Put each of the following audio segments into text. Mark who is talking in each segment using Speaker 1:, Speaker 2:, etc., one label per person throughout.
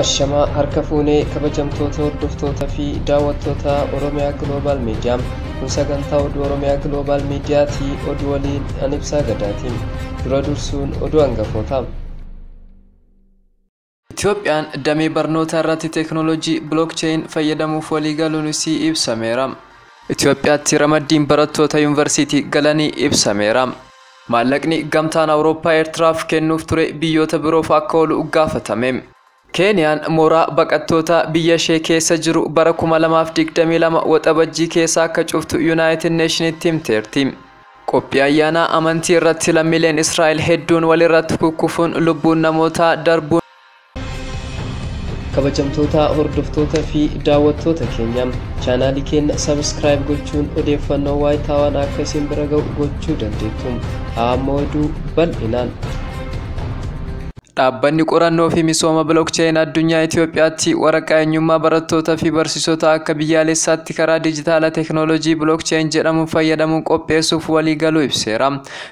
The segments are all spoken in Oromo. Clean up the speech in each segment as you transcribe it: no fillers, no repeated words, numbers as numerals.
Speaker 1: Ashamaa harka fuunee kabajamtoota hordoftoota fi daawwattoota Oromiyaa Global Media kun sagantaa oduu Oromiyaa Global Mediaati oduu waliin Anibsaa Gadaatiin dura dursuun oduu hangafoota. Itoophiyaan damee barnoota irratti teekinooloojii blockchain fayyadamuuf waliigaluun isii ibsameera. Itoophiyaatti ramaddiin barattoota yuunivarsiitii galanii ibsameera. Maallaqni gamtaan Awurooppaa Eertiraaf kennuuf ture biyyoota biroof akka oolu gaafatame. Keeniyaan mooraa baqattoota biyya ishee keessa jiru bara 2022 waxabajjii keessa akka cuftu United Nations himteerti. Qophii ayyaana amantii irratti lammiileen Israa'el hedduun walirratti kukkufuun lubbuun namootaa darbuun. Kabajamtoota hordoftoota fi daawwattoota keenya chaanaalii keenya subscribe gochuun odeeffannoo waayitaawwan akka isin bira ga'u gochuu dandeettu. Amma oduu bal'inaan. Dhaabbanni qorannoo fi misooma blockchain addunyaa Itoophiyaatti waraqaa eenyummaa barattoota fi barsiisota akka biyyaalessaatti karaa dijitaala teekinooloojii blockchain jedhamuun fayyadamuun qopheessuuf waliigaluu ibseera.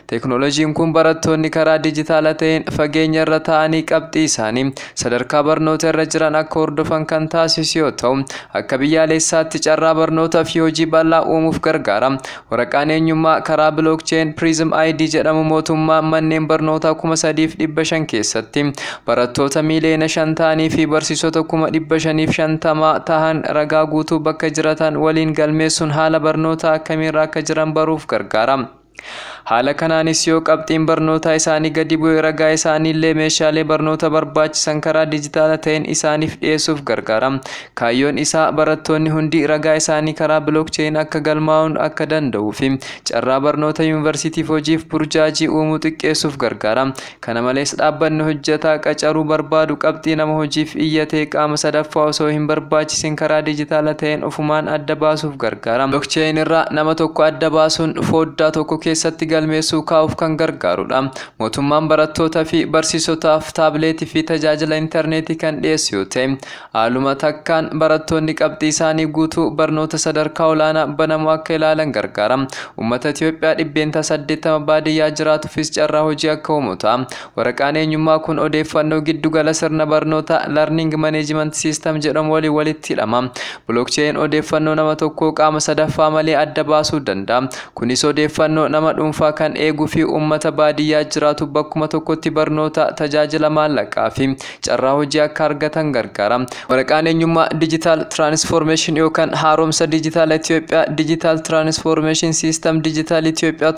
Speaker 1: Teekinooloojiin kun barattoonni karaa dijitaala ta'een fageenya irra taa'anii qabxii isaanii sadarkaa barnoota irra jiran akka hordofan kan taasisu yoo ta'u, akka biyyaalessaatti carraa barnootaa fi hojii bal'aa uumuuf gargaara. Waraqaan eenyummaa karaa blockchain Prism ID jedhamu mootummaa manneen barnootaa 3,500 keessatti barattoota miiliyoona 5 ta'anii fi barsiisota 550 ta'an ragaa guutuu bakka jiratan waliin galmeessuun haala barnootaa akkamiirra akka jiran baruuf gargaara. Haala kanaanis yoo qabxiin barnoota isaanii gadi bu'ee ragaa isaanii illee meeshaalee barnoota barbaachisan karaa dijitaala ta'een isaaniif dhiyeessuuf gargaara. Kaayyoon isaa barattoonni hundi ragaa isaanii karaa blockchain akka galmaa'uun akka danda'uu fi carraa barnoota yuunivarsiitiif hojiif burjaajii uumuu xiqqeessuuf gargaara. Kana malees dhaabbanni hojjetaa qacaruu barbaadu qabxii nama hojiif iyyatee qaama sadaffaa osoo hin barbaachisin karaa dijitaala ta'een ofumaan adda baasuuf gargaara. Blockchain irraa nama tokko adda baasuun foddaa tokko keessatti galmeessuu kaa'uuf kan gargaarudha. Mootummaan barattoota fi barsiisotaaf taabileetii fi tajaajila intarneetii kan dhiyeessu yoo ta'e, haaluma takkaan barattoonni qabxii isaanii guutuu barnoota sadarkaa olaanaa banamu akka ilaalan gargaara. Uummata Itoophiyaa 80% baadiyyaa jiraatuufis carraa hojii akka uumu ta'a. Waraqaan eenyummaa kun odeeffannoo giddugala sirna barnoota Learning Management System jedhamu waliin walitti hidhama. Blockchain odeeffannoo nama tokkoo qaama sadaffaa malee adda baasuu danda'a. Kunis odeeffannoo nama dhuunfaa kan eeguu fi uummata baadiyyaa jiraatu bakkuma tokkotti barnoota tajaajila maallaqaa fi carraa hojii akka argatan gargaara. Waraqaan eenyummaa Digital Transformation yookaan haaromsa dijitaala Itoophiyaa Digital Transformation System Digital Itoophiyaa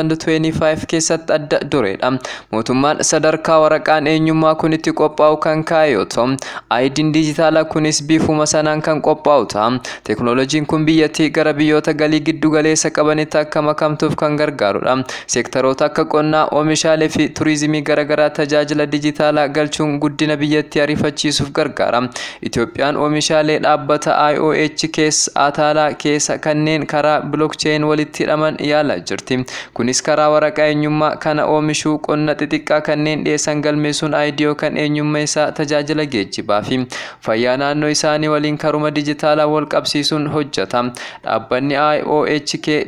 Speaker 1: 2025 keessatti adda dureedha. Mootummaan sadarkaa waraqaan eenyummaa kun itti qophaa'u kan kaa'e yoo ta'u, ID'n dijitaala kunis bifuma sanaan kan qophaa'u ta'a. Teekinooloojiin kun biyyattii gara biyyoota galii giddu galeessa qabanitti akka makamtuuf kan gargaarudha. Seektaroota akka qonnaa, oomishaalee fi turizimii garaagaraa tajaajila dijitaalaa galchuun guddina biyyattii ariifachiisuuf gargaara. Itoophiyaan oomishaalee dhaabbata IOH keessa Ataalaa keessa kanneen karaa blockchain walitti hidhaman yaalaa jirti. Kunis karaa waraqaa eenyummaa kana oomishuu qonna xixiqqaa kanneen dhiyeessan galmeessuun ID yookaan eenyummaa isaa tajaajila geejjibaa fi fayyaa naannoo isaanii waliin karuma dijitaalaa wal qabsiisuun hojjeta. Dhaabbanni IOH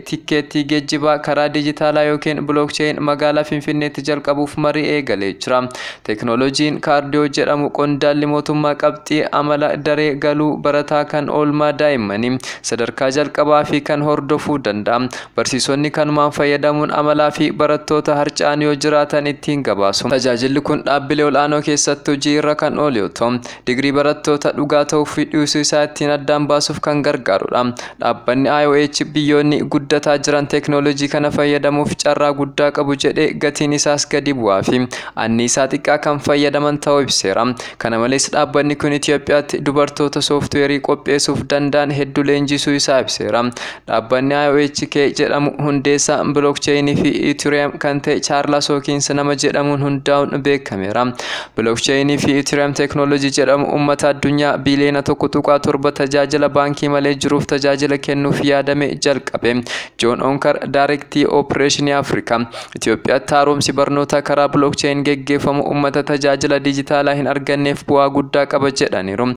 Speaker 1: tikkeettii geejjibaa karaa dijitaalaa yookiin blockchain magaalaa Finfinneetti jalqabuuf marii eegalee jira. Teekinooloojiin kaardiyoo jedhamu qondaalli mootummaa qabxii amala daree galuu barataa kan oolmaa daa'immanii sadarkaa jalqabaa fi kan hordofuu danda'a. Barsiisonni kanumaan fayyadamuun amalaa fi barattoota harca'an yoo jiraatan ittiin gabaasu. Tajaajilli kun dhaabbilee olaanoo keessatti hojii irra kan oolu yoo ta'u, digirii barattoota dhugaa ta'uu fi dhiisuu isaa ittiin addaan baasuuf kan gargaarudha. Dhaabbanni IOH biyyoonni guddataa jiran teekinooloojii kana fayyadamuuf carraa guddaa qabu jedhee gatiin isaas gadi bu'aa fi anniisaa xiqqaa kan fayyadaman ta'uu ibseera. Kana malees dhaabbanni kun Itoophiyaatti dubartoota sooftiweerii qopheessuuf danda'an hedduu leenjisuu isaa ibseera. Dhaabbanni IOHK jedhamu hundeessaa blockchain fi Ethereum kan ta'e Charles Hoskinson nama jedhamuun hundaa'uun beekameera. Blockchain fi Ethereum teekinooloojii jedhamu uummata addunyaa biliyoona 1.7 tajaajila baankii malee jiruuf tajaajila kennuuf yaadame jalqabe. John Onkar Director Operation Africa Itoophiyaatti haaromsi barnoota karaa blockchain geggeeffamu uummata tajaajila dijitaalaa hin arganneef bu'aa guddaa qaba jedhaniiru.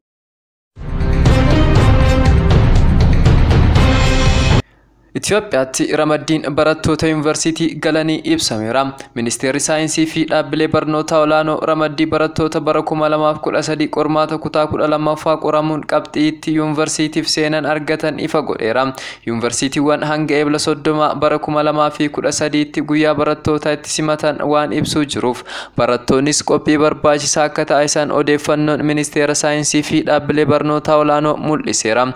Speaker 1: Itoophiyaatti ramaddiin barattoota yuunivarsiitii galanii ibsameera. Ministeerri saayinsii fi dhaabbilee barnoota olaanoo ramaddii barattoota bara 2013 qormaata kutaa 12ffaa qoramuun qabxiitti yuunivarsiitiif seenan argatan ifa godheera. Yuunivarsiitiiwwan hanga eebla 30 bara 2013tti guyyaa barattoota itti simatan waan ibsuu jiruuf barattoonnis qophii barbaachisaa akka taasisan odeeffannoon ministeera saayinsii fi dhaabbilee barnoota olaanoo mul'iseera.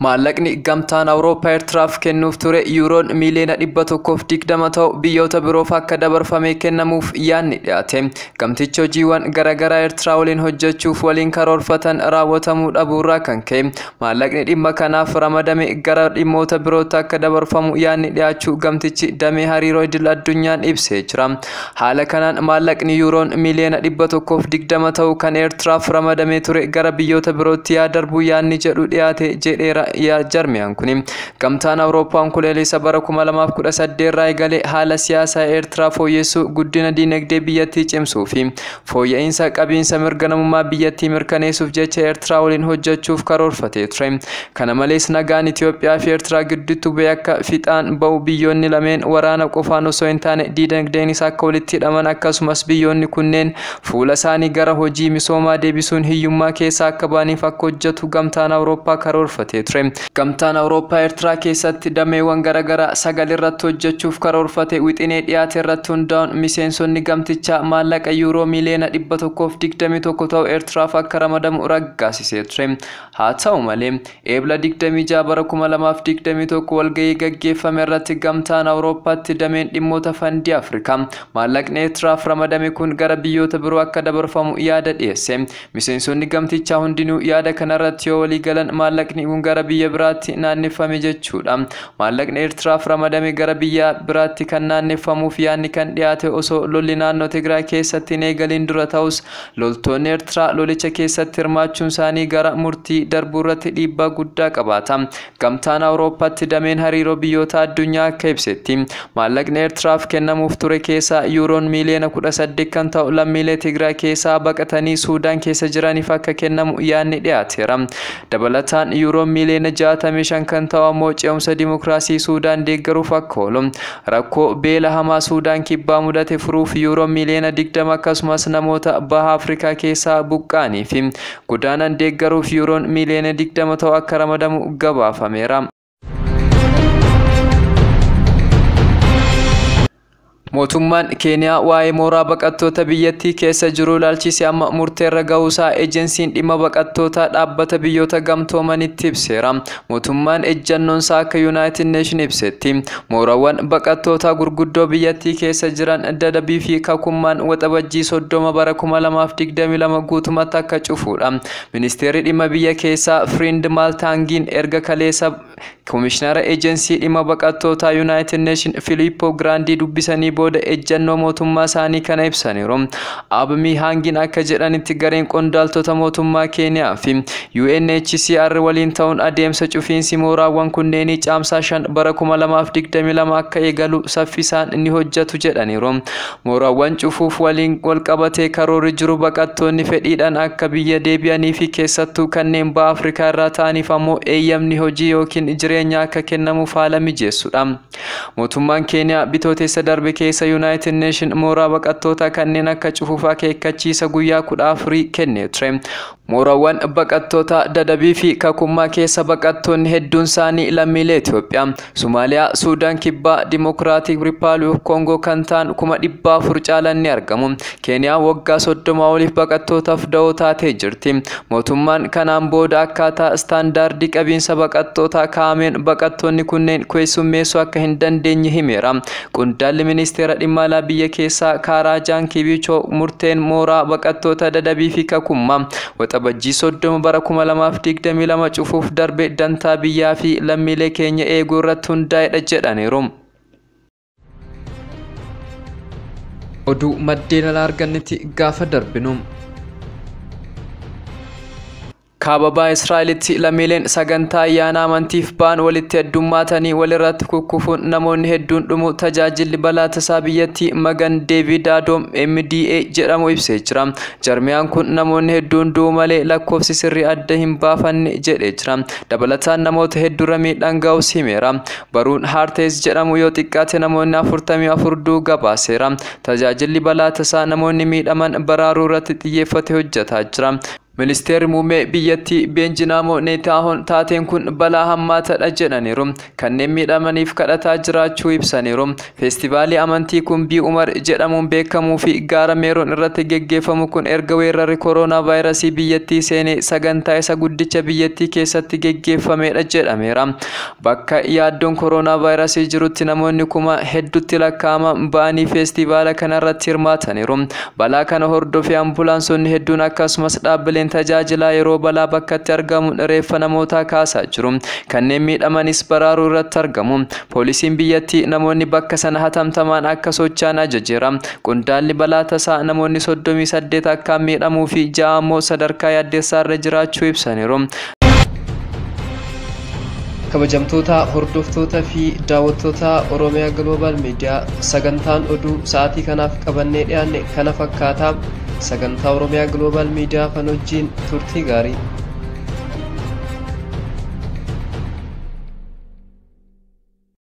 Speaker 1: Maallaqni gamtaan Awurooppaa Eertiraaf kennuuf ture yuuroon miiliyoona 120 ta'u biyyoota biroof akka dabarfamee kennamuuf yaadni dhiyaate. Gamtichi hojiiwwan garaagaraa Eertiraa waliin hojjechuuf waliin karoorfatan raawwatamuu dhabuurraa kan ka'e maallaqni dhimma kanaaf ramadame gara dhimmoota birootti akka dabarfamu yaadni dhiyaachuu gamtichi damee hariiroo idil addunyaan ibsee jira. Haala kanaan maallaqni yuuroon miiliyoona 120 ta'u kan Eertiraaf ramadamee ture gara biyyoota birootti darbuu yaadni jedhu dhiyaate jedheera. Jarmiyaan kun gamtaan Awurooppaan kuleelisa bara 2018 irraa eegalee haala siyaasaa Eertiraa fooyyessuu guddina diinagdee biyyattii cimsuu fi fooyya'insa qabiinsa mirga namummaa biyyattii mirkaneessuuf jecha Eertiraa waliin hojjechuuf karoorfatee ture. Kana malees nagaan Itoophiyaa fi Eertiraa gidduutti bu'ee akka fixaan ba'u biyyoonni lameen waraana qofaan osoo hin taane diinagdeenis akka walitti hidhaman akkasumas biyyoonni kunneen fuula isaanii gara hojii misoomaa deebisuun hiyyummaa keessaa akka ba'aniif akka hojjetu gamtaan Awurooppaa karoorfatee ture. Gamtaan Awurooppaa Eertiraa keessatti dameewwan garaagaraa 9 irratti hojjechuuf karoorfate wixinee dhiyaate irratti hundaa'uun miseensonni gamtichaa maallaqa yuuroo miiliyoona 121 ta'u Eertiraaf akka ramadamu raggaasisee ture. Haa ta'u malee eebla 26 bara 2021 walgahii gaggeeffame irratti gamtaan Awurooppaatti dameen dhimmoota fandii Afrikaa maallaqni Eertiraaf ramadame kun gara biyyoota biroo akka dabarfamu yaada dhiyeesse. Miseensonni gamtichaa hundinuu yaada kanarratti yoo walii galan maallaqni kun gara biyya biraatti naanneffame jechuudha. Maallaqni Eertiraaf ramadame gara biyya biraatti kan naanneeffamuuf yaadni kan dhiyaate osoo lolli naannoo Tigraay keessatti hin eegaliin dura ta'us loltoonni Eertiraa lolicha keessatti hirmaachuun isaanii gara murtii darbuu irratti dhiibbaa guddaa qabaata. Gamtaan Awurooppaatti dameen hariiroo biyyoota addunyaa akka ibsetti maallaqni Eertiraaf kennamuuf ture keessaa yuuroon miiliyoona 18 kan ta'u lammiilee Tigraay keessaa baqatanii Suudaan keessa jiraniif akka kennamu yaadni dhiyaateera. Dabalataan yuuroon miiliyoona 65 kan ta'u ammoo ce'umsa dimokiraasii Suudaan deeggaruuf akka oolu. Rakkoo beela hamaa Suudaan kibbaa mudate furuuf yuuroon miiliyoona 20 akkasumas namoota baha Afrikaa keessaa buqqaanii fi godaanan deeggaruuf yuuroon miiliyoona 20 ta'u akka ramadamu gabaafameera. Mootummaan Keeniyaa waa'ee mooraa baqattoota biyyattii keessa jiru ilaalchisee amma murteerra ga'uusaa ejensiin dhimma baqattootaa dhaabbata biyyoota gamtoomanitti ibseera. Mootummaan ejjannoonsaa akka Yuunaayitid Neeshin ibsetti mooraawwan baqattootaa gurguddoo biyyattii keessa jiran Dadabii fi Kakummaan waxabajjii 30 bara 2022 guutumatti akka cufuudha. Ministeerri dhimma biyya keessaa Friend Maltaangiin erga kaleessa Komishinara ejensii dhimma baqattootaa Yuunaayitid Neeshin Filippo Giraandii dubbisanii booda ejjannoo mootummaa isaanii kana ibsaniiru. Abmi hangin akka jedhanitti gareen qondaaltota mootummaa Keeniyaa fi UNHCR waliin ta'uun adeemsa cufiinsi mooraawwan kunneenii caamsaa 5 bara 2022 akka eegalu saffisaan ni hojjetu jedhaniiru. Mooraawwan cufuuf waliin walqabatee karoorri jiru baqattoonni fedhiidhaan akka biyya deebi'anii fi keessattuu kanneen baha Afrikaa irraa ta'aniif ammoo eeyyamni hojii yookiin jireenya akka kennamuuf haala mijeessuudha. Mootummaan Keeniyaa bitootessa darbe keessa United Nation mooraa baqattoota kanneen akka cufuuf akeekkachiisa guyyaa 14 kennee ture. Mooraawwan baqattoota Dadabii fi Kakummaa keessa baqattoonni hedduun isaanii lammiilee Itoophiyaa, Somaaliyaa, Suudaan Kibbaa, Dimokiraatik Riippaabilik Koongoo kan ta'an 400 caalan ni argamu. Keeniyaa waggaa 30 oliif baqattootaaf da'oo taatee jirti. Mootummaan kanaan booda akkaataa istaandaardii qabiinsa baqattootaa kaa'ameen baqattoonni kunneen keessummeessuu akka hin dandeenye himeera. Qondaalli ministeera dhimma alaa biyya keessaa Kaarajaan Kibichoo murteen mooraa baqattoota Dadabii fi Kakummaa waxabajjii 30 bara 2022 cufuuf darbe dantaa biyyaa fi lammiilee keenya eeguu irratti hundaa'edha jedhaniiru. Oduu maddeen alaa argannetti gaafa darbinu kaababa Israa'elitti lammiileen sagantaa ayyaana amantiif ba'an walitti heddummaatanii walirratti kukkufuun namoonni hedduun dhumu tajaajilli balaa tasaa biyyattii Magan David Adom MDA jedhamu ibsee jira. Jarmiyaan kun namoonni hedduun du'u malee lakkoofsi sirrii adda hin baafanne jedhee jira. Dabalataan namoota hedduu miidhaan ga'us himeera. Baruun Hartees jedhamu yoo xiqqaate namoonni 44 du'u gabaaseera. Tajaajilli balaa tasaa namoonni miidhaman baraaruu irratti xiyyeeffate hojjetaa jira. Ministeerri muummee biyyattii Benjinaamo Netanyahuun taateen kun balaa hammaataadha jedhaniiru. Kanneen miidhamaniif kadhataa jiraachuu ibsaniiru. Feestivaalii amantii Kumbii Umar jedhamuun beekamuu fi gaara Meeroon irratti geggeeffamu kun erga weerarri kooroonaa vaayirasii biyyattii seenee sagantaa isa guddicha biyyattii keessatti geggeeffamedha jedhameera. Bakka yaaddoon kooroonaa vaayirasii jirutti namoonni kuma hedduutti lakkaa'aman ba'anii feestivaala kanarratti hirmaataniiru. Balaa kana hordofee ambulaansonni hedduun akkasumas dhaabbileen tajaajila yeroo balaa bakkatti argamuun reeffa namoota kaasaa jiru. Kanneen miidhamanis baraaruu irratti argamu. Poolisiin biyyattii namoonni bakka sana hatamtamaan akka socho'an ajajeera. Qondaalli balaa tasaa namoonni 38 akka miidhamuu fi 6 immoo sadarkaa yaaddeessaarra jiraachuu ibsaniiru. Kabajamtoota hordoftoota fi daawwattoota Oromiyaa Global Media sagantaan oduu sa'aatii kanaaf qabannee dhiyaanne kana fakkaata. Sagantaa Oromiyaa Global Media kan wajjin turtii gaarii.